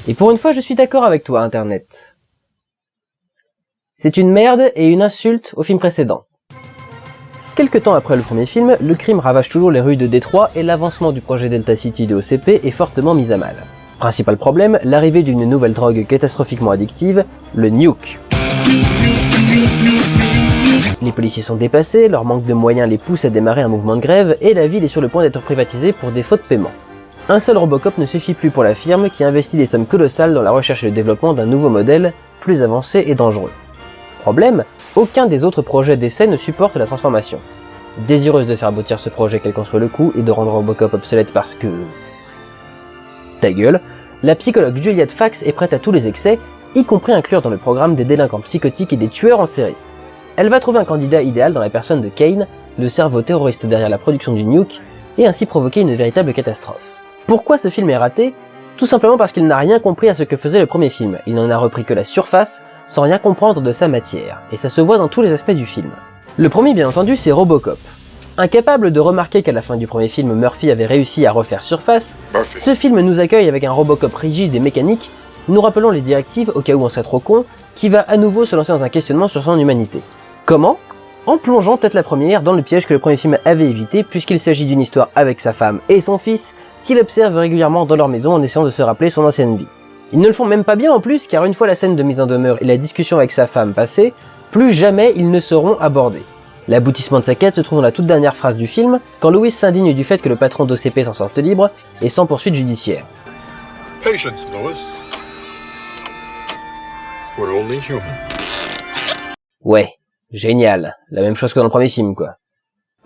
Et pour une fois, je suis d'accord avec toi, Internet. C'est une merde et une insulte au film précédent. Quelque temps après le premier film, le crime ravage toujours les rues de Détroit et l'avancement du projet Delta City de OCP est fortement mis à mal. Principal problème, l'arrivée d'une nouvelle drogue catastrophiquement addictive, le nuke. Les policiers sont dépassés, leur manque de moyens les pousse à démarrer un mouvement de grève et la ville est sur le point d'être privatisée pour défaut de paiement. Un seul Robocop ne suffit plus pour la firme qui investit des sommes colossales dans la recherche et le développement d'un nouveau modèle, plus avancé et dangereux. Problème, aucun des autres projets d'essai ne supporte la transformation. Désireuse de faire aboutir ce projet quel qu'en soit le coût et de rendre Robocop obsolète parce que... Ta gueule, la psychologue Juliette Fax est prête à tous les excès, y compris inclure dans le programme des délinquants psychotiques et des tueurs en série. Elle va trouver un candidat idéal dans la personne de Kane, le cerveau terroriste derrière la production du nuke, et ainsi provoquer une véritable catastrophe. Pourquoi ce film est raté ? Tout simplement parce qu'il n'a rien compris à ce que faisait le premier film, il n'en a repris que la surface, sans rien comprendre de sa matière, et ça se voit dans tous les aspects du film. Le premier bien entendu c'est Robocop. Incapable de remarquer qu'à la fin du premier film Murphy avait réussi à refaire surface, ce film nous accueille avec un Robocop rigide et mécanique, nous rappelons les directives au cas où on serait trop con, qui va à nouveau se lancer dans un questionnement sur son humanité. Comment ? En plongeant tête la première dans le piège que le premier film avait évité puisqu'il s'agit d'une histoire avec sa femme et son fils qu'il observe régulièrement dans leur maison en essayant de se rappeler son ancienne vie. Ils ne le font même pas bien en plus car une fois la scène de mise en demeure et la discussion avec sa femme passée, plus jamais ils ne seront abordés. L'aboutissement de sa quête se trouve dans la toute dernière phrase du film, quand Louis s'indigne du fait que le patron d'OCP s'en sorte libre et sans poursuite judiciaire. Patience, Lois. We're only human. Ouais, génial, la même chose que dans le premier film quoi.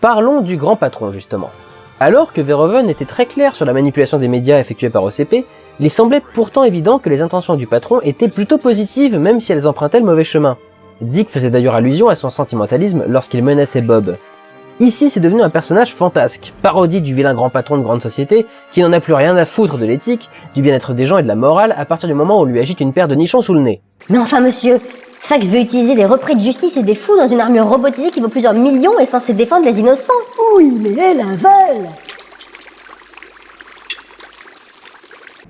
Parlons du grand patron justement. Alors que Verhoeven était très clair sur la manipulation des médias effectuée par OCP, il semblait pourtant évident que les intentions du patron étaient plutôt positives même si elles empruntaient le mauvais chemin. Dick faisait d'ailleurs allusion à son sentimentalisme lorsqu'il menaçait Bob. Ici c'est devenu un personnage fantasque, parodie du vilain grand patron de grande société qui n'en a plus rien à foutre de l'éthique, du bien-être des gens et de la morale à partir du moment où on lui agite une paire de nichons sous le nez. Mais enfin monsieur, Fax veut utiliser des repris de justice et des fous dans une armure robotisée qui vaut plusieurs millions et censée défendre les innocents. Oui, mais elle avale.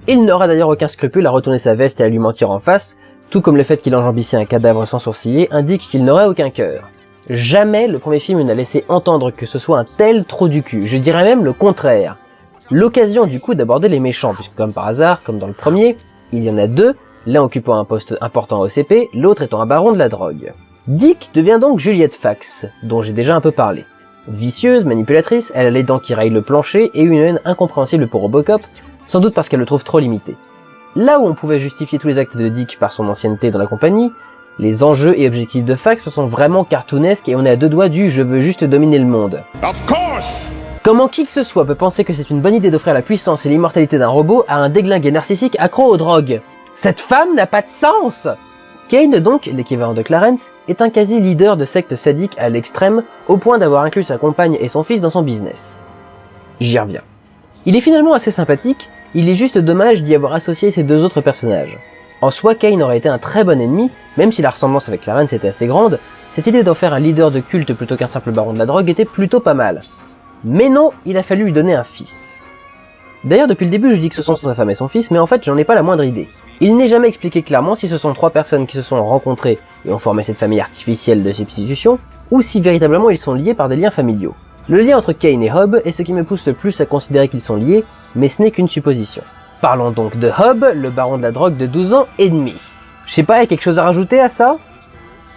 Il n'aura d'ailleurs aucun scrupule à retourner sa veste et à lui mentir en face, tout comme le fait qu'il enjambissait un cadavre sans sourciller indique qu'il n'aurait aucun cœur. Jamais le premier film n'a laissé entendre que ce soit un tel trou du cul, je dirais même le contraire. L'occasion du coup d'aborder les méchants, puisque comme par hasard, comme dans le premier, il y en a deux, l'un occupant un poste important au OCP, l'autre étant un baron de la drogue. Dick devient donc Juliette Fax, dont j'ai déjà un peu parlé. Vicieuse, manipulatrice, elle a les dents qui rayent le plancher et une haine incompréhensible pour Robocop, sans doute parce qu'elle le trouve trop limité. Là où on pouvait justifier tous les actes de Dick par son ancienneté dans la compagnie, les enjeux et objectifs de Fax sont vraiment cartoonesques et on est à deux doigts du « je veux juste dominer le monde ». Of course! Comment qui que ce soit peut penser que c'est une bonne idée d'offrir la puissance et l'immortalité d'un robot à un déglingué narcissique accro aux drogues? Cette femme n'a pas de sens! Kane donc, l'équivalent de Clarence, est un quasi-leader de secte sadique à l'extrême, au point d'avoir inclus sa compagne et son fils dans son business. J'y reviens. Il est finalement assez sympathique, il est juste dommage d'y avoir associé ces deux autres personnages. En soi, Kane aurait été un très bon ennemi, même si la ressemblance avec Clarence était assez grande, cette idée d'en faire un leader de culte plutôt qu'un simple baron de la drogue était plutôt pas mal. Mais non, il a fallu lui donner un fils. D'ailleurs, depuis le début, je dis que ce sont sa femme et son fils, mais en fait, j'en ai pas la moindre idée. Il n'est jamais expliqué clairement si ce sont trois personnes qui se sont rencontrées et ont formé cette famille artificielle de substitution, ou si véritablement ils sont liés par des liens familiaux. Le lien entre Kane et Hobb est ce qui me pousse le plus à considérer qu'ils sont liés, mais ce n'est qu'une supposition. Parlons donc de Hobb, le baron de la drogue de 12 ans et demi. Je sais pas, y a quelque chose à rajouter à ça?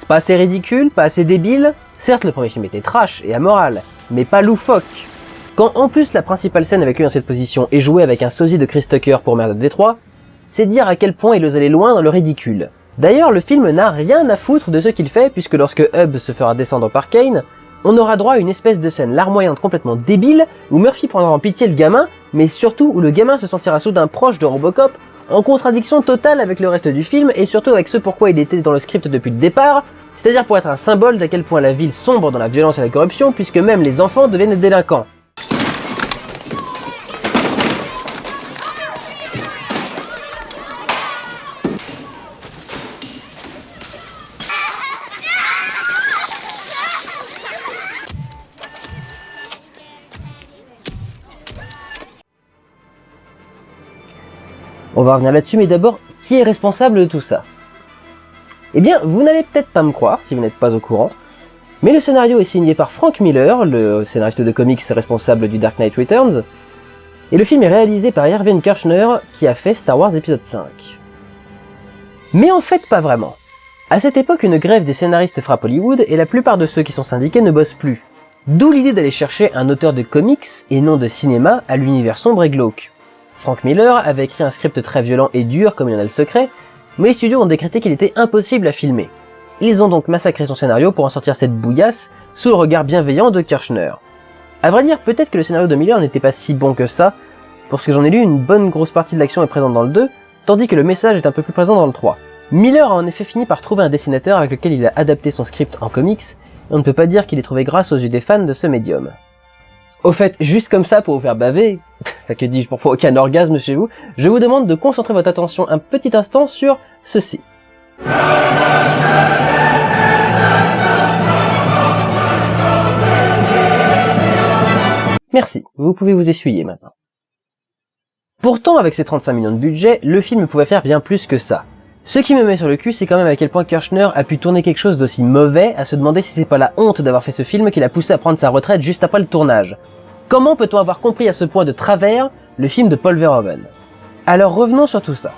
Pas assez ridicule, pas assez débile? Certes, le premier film était trash et amoral, mais pas loufoque. Quand en plus la principale scène avec lui dans cette position est jouée avec un sosie de Chris Tucker pour Merde de Détroit, c'est dire à quel point il ose aller loin dans le ridicule. D'ailleurs, le film n'a rien à foutre de ce qu'il fait, puisque lorsque Hobb se fera descendre par Kane, on aura droit à une espèce de scène larmoyante complètement débile, où Murphy prendra en pitié le gamin, mais surtout où le gamin se sentira soudain proche de Robocop, en contradiction totale avec le reste du film, et surtout avec ce pourquoi il était dans le script depuis le départ, c'est-à-dire pour être un symbole d'à quel point la ville sombre dans la violence et la corruption, puisque même les enfants deviennent des délinquants. On va revenir là-dessus, mais d'abord, qui est responsable de tout ça? Eh bien, vous n'allez peut-être pas me croire si vous n'êtes pas au courant, mais le scénario est signé par Frank Miller, le scénariste de comics responsable du Dark Knight Returns, et le film est réalisé par Irvin Kershner, qui a fait Star Wars épisode 5. Mais en fait, pas vraiment. À cette époque, une grève des scénaristes frappe Hollywood, et la plupart de ceux qui sont syndiqués ne bossent plus. D'où l'idée d'aller chercher un auteur de comics, et non de cinéma, à l'univers sombre et glauque. Frank Miller avait écrit un script très violent et dur, comme il en a le secret, mais les studios ont décrété qu'il était impossible à filmer. Ils ont donc massacré son scénario pour en sortir cette bouillasse, sous le regard bienveillant de Kershner. À vrai dire, peut-être que le scénario de Miller n'était pas si bon que ça, parce que j'en ai lu, une bonne grosse partie de l'action est présente dans le 2, tandis que le message est un peu plus présent dans le 3. Miller a en effet fini par trouver un dessinateur avec lequel il a adapté son script en comics, et on ne peut pas dire qu'il ait trouvé grâce aux yeux des fans de ce médium. Au fait, juste comme ça pour vous faire baver, que dis-je pour provoquer un orgasme chez vous, je vous demande de concentrer votre attention un petit instant sur ceci. Merci, vous pouvez vous essuyer maintenant. Pourtant, avec ses 35 millions de budget, le film pouvait faire bien plus que ça. Ce qui me met sur le cul, c'est quand même à quel point Kershner a pu tourner quelque chose d'aussi mauvais, à se demander si c'est pas la honte d'avoir fait ce film qui l'a poussé à prendre sa retraite juste après le tournage. Comment peut-on avoir compris à ce point de travers le film de Paul Verhoeven? Alors revenons sur tout ça.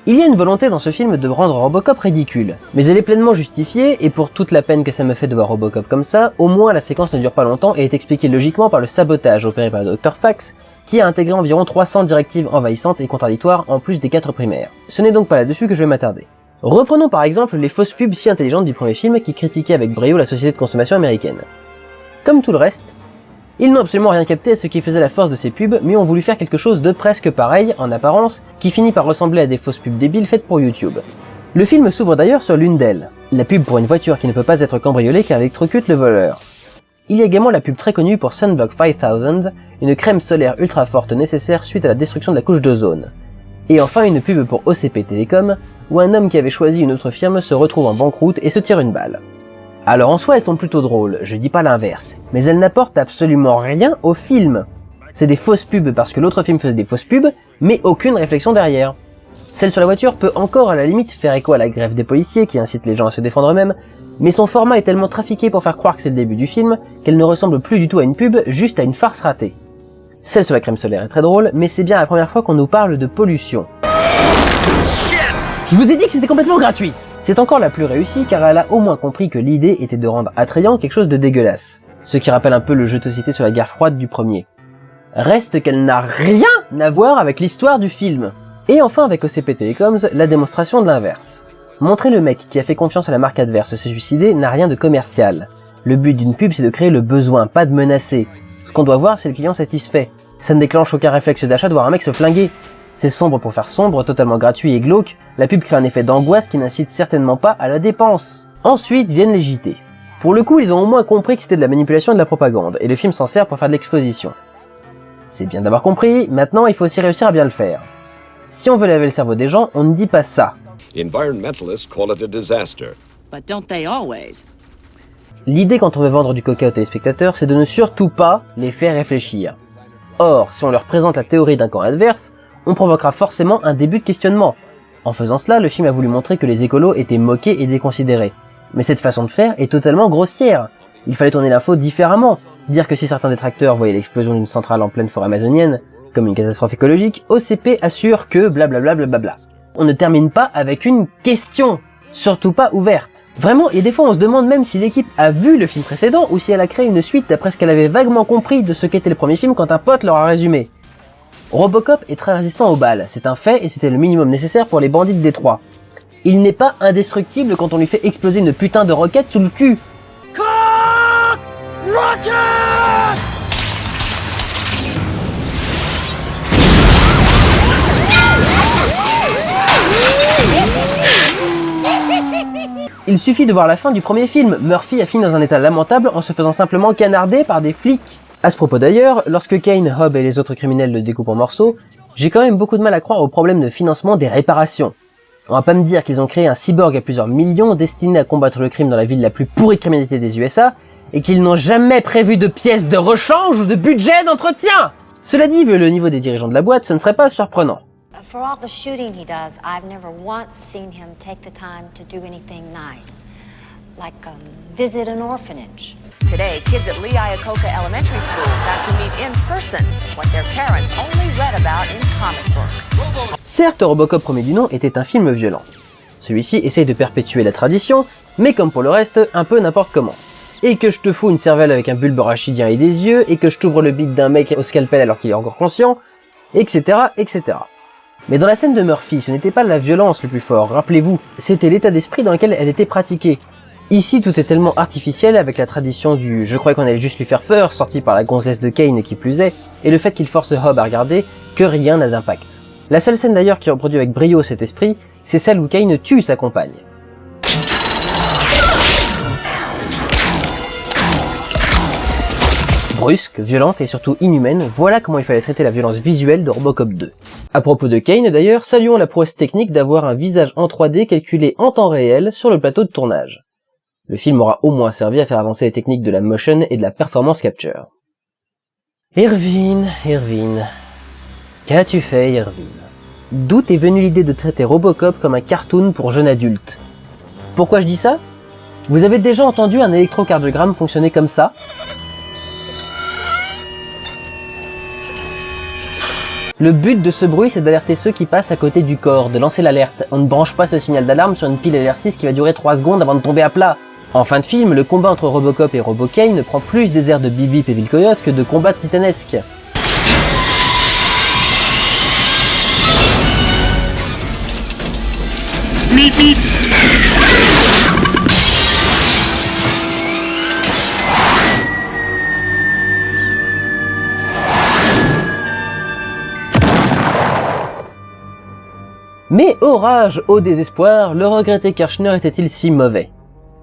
Il y a une volonté dans ce film de rendre Robocop ridicule, mais elle est pleinement justifiée, et pour toute la peine que ça me fait de voir Robocop comme ça, au moins la séquence ne dure pas longtemps et est expliquée logiquement par le sabotage opéré par le Dr. Fax, qui a intégré environ 300 directives envahissantes et contradictoires en plus des 4 primaires. Ce n'est donc pas là-dessus que je vais m'attarder. Reprenons par exemple les fausses pubs si intelligentes du premier film qui critiquaient avec brio la société de consommation américaine. Comme tout le reste, ils n'ont absolument rien capté à ce qui faisait la force de ces pubs, mais ont voulu faire quelque chose de presque pareil, en apparence, qui finit par ressembler à des fausses pubs débiles faites pour YouTube. Le film s'ouvre d'ailleurs sur l'une d'elles, la pub pour une voiture qui ne peut pas être cambriolée car électrocute le voleur. Il y a également la pub très connue pour Sunblock 5000, une crème solaire ultra forte nécessaire suite à la destruction de la couche d'ozone. Et enfin une pub pour OCP Telecom, où un homme qui avait choisi une autre firme se retrouve en banqueroute et se tire une balle. Alors en soi elles sont plutôt drôles, je dis pas l'inverse, mais elles n'apportent absolument rien au film. C'est des fausses pubs parce que l'autre film faisait des fausses pubs, mais aucune réflexion derrière. Celle sur la voiture peut encore à la limite faire écho à la grève des policiers qui incite les gens à se défendre eux-mêmes, mais son format est tellement trafiqué pour faire croire que c'est le début du film qu'elle ne ressemble plus du tout à une pub, juste à une farce ratée. Celle sur la crème solaire est très drôle, mais c'est bien la première fois qu'on nous parle de pollution. Je vous ai dit que c'était complètement gratuit! C'est encore la plus réussie car elle a au moins compris que l'idée était de rendre attrayant quelque chose de dégueulasse, ce qui rappelle un peu le jeu de société sur la guerre froide du premier. Reste qu'elle n'a rien à voir avec l'histoire du film. Et enfin avec OCP Telecoms, la démonstration de l'inverse. Montrer le mec qui a fait confiance à la marque adverse se suicider n'a rien de commercial. Le but d'une pub c'est de créer le besoin, pas de menacer. Ce qu'on doit voir c'est le client satisfait. Ça ne déclenche aucun réflexe d'achat de voir un mec se flinguer. C'est sombre pour faire sombre, totalement gratuit et glauque, la pub crée un effet d'angoisse qui n'incite certainement pas à la dépense. Ensuite viennent les JT. Pour le coup, ils ont au moins compris que c'était de la manipulation et de la propagande, et le film s'en sert pour faire de l'exposition. C'est bien d'avoir compris, maintenant il faut aussi réussir à bien le faire. Si on veut laver le cerveau des gens, on ne dit pas ça. Environmentalists call it a disaster. But don't they always? L'idée quand on veut vendre du coca aux téléspectateurs, c'est de ne surtout pas les faire réfléchir. Or, si on leur présente la théorie d'un camp adverse, on provoquera forcément un début de questionnement. En faisant cela, le film a voulu montrer que les écolos étaient moqués et déconsidérés. Mais cette façon de faire est totalement grossière. Il fallait tourner l'info différemment. Dire que si certains détracteurs voyaient l'explosion d'une centrale en pleine forêt amazonienne comme une catastrophe écologique, OCP assure que blablabla blablabla. On ne termine pas avec une question. Surtout pas ouverte. Vraiment, et des fois on se demande même si l'équipe a vu le film précédent ou si elle a créé une suite d'après ce qu'elle avait vaguement compris de ce qu'était le premier film quand un pote leur a résumé. Robocop est très résistant aux balles, c'est un fait et c'était le minimum nécessaire pour les bandits de Détroit. Il n'est pas indestructible quand on lui fait exploser une putain de roquette sous le cul. Cock! Rocket! Il suffit de voir la fin du premier film, Murphy a fini dans un état lamentable en se faisant simplement canarder par des flics. À ce propos d'ailleurs, lorsque Kane, Hobb et les autres criminels le découpent en morceaux, j'ai quand même beaucoup de mal à croire au problème de financement des réparations. On va pas me dire qu'ils ont créé un cyborg à plusieurs millions destiné à combattre le crime dans la ville la plus pourrie criminalité des USA, et qu'ils n'ont jamais prévu de pièces de rechange ou de budget d'entretien. Cela dit, vu le niveau des dirigeants de la boîte, ce ne serait pas surprenant. For all the shooting he does, I've never once seen him take the time to do anything nice, like visit an orphanage. Today, kids at Lee Iacocca Elementary School got to meet in person what their parents only read about in comic books. Certes, Robocop premier du nom était un film violent. Celui-ci essaye de perpétuer la tradition, mais comme pour le reste, un peu n'importe comment. Et que je te fous une cervelle avec un bulbe rachidien et des yeux, et que je t'ouvre le bide d'un mec au scalpel alors qu'il est encore conscient, etc., etc. Mais dans la scène de Murphy, ce n'était pas la violence le plus fort, rappelez-vous, c'était l'état d'esprit dans lequel elle était pratiquée. Ici, tout est tellement artificiel avec la tradition du « je croyais qu'on allait juste lui faire peur » sorti par la gonzesse de Kane qui plus est, et le fait qu'il force Hob à regarder, que rien n'a d'impact. La seule scène d'ailleurs qui reproduit avec brio cet esprit, c'est celle où Kane tue sa compagne. Brusque, violente et surtout inhumaine, voilà comment il fallait traiter la violence visuelle de Robocop 2. À propos de Kane d'ailleurs, saluons la prouesse technique d'avoir un visage en 3D calculé en temps réel sur le plateau de tournage. Le film aura au moins servi à faire avancer les techniques de la motion et de la performance capture. Irvine, qu'as-tu fait Irvine? D'où t'est venue l'idée de traiter Robocop comme un cartoon pour jeunes adultes? Pourquoi je dis ça? Vous avez déjà entendu un électrocardiogramme fonctionner comme ça? Le but de ce bruit, c'est d'alerter ceux qui passent à côté du corps, de lancer l'alerte. On ne branche pas ce signal d'alarme sur une pile LR6 qui va durer 3 secondes avant de tomber à plat. En fin de film, le combat entre Robocop et RoboKane prend plus des airs de Bip Bip et Ville Coyote que de combats titanesques. Meep meep. Mais ô rage, ô désespoir, le regretté Kirchner était-il si mauvais?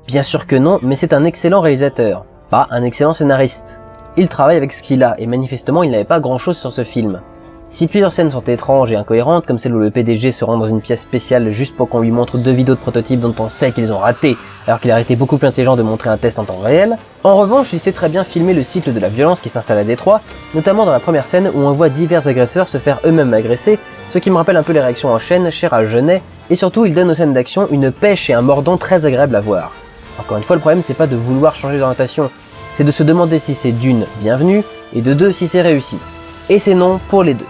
Bien sûr que non, mais c'est un excellent réalisateur, pas un excellent scénariste. Il travaille avec ce qu'il a, et manifestement il n'avait pas grand chose sur ce film. Si plusieurs scènes sont étranges et incohérentes, comme celle où le PDG se rend dans une pièce spéciale juste pour qu'on lui montre 2 vidéos de prototypes dont on sait qu'ils ont raté, alors qu'il aurait été beaucoup plus intelligent de montrer un test en temps réel, en revanche il sait très bien filmer le cycle de la violence qui s'installe à Détroit, notamment dans la première scène où on voit divers agresseurs se faire eux-mêmes agresser, ce qui me rappelle un peu les réactions en chaîne chères à Jeunet, et surtout il donne aux scènes d'action une pêche et un mordant très agréable à voir. Encore une fois, le problème c'est pas de vouloir changer d'orientation, c'est de se demander si c'est d'une, bienvenue, et de deux, si c'est réussi. Et c'est non pour les deux.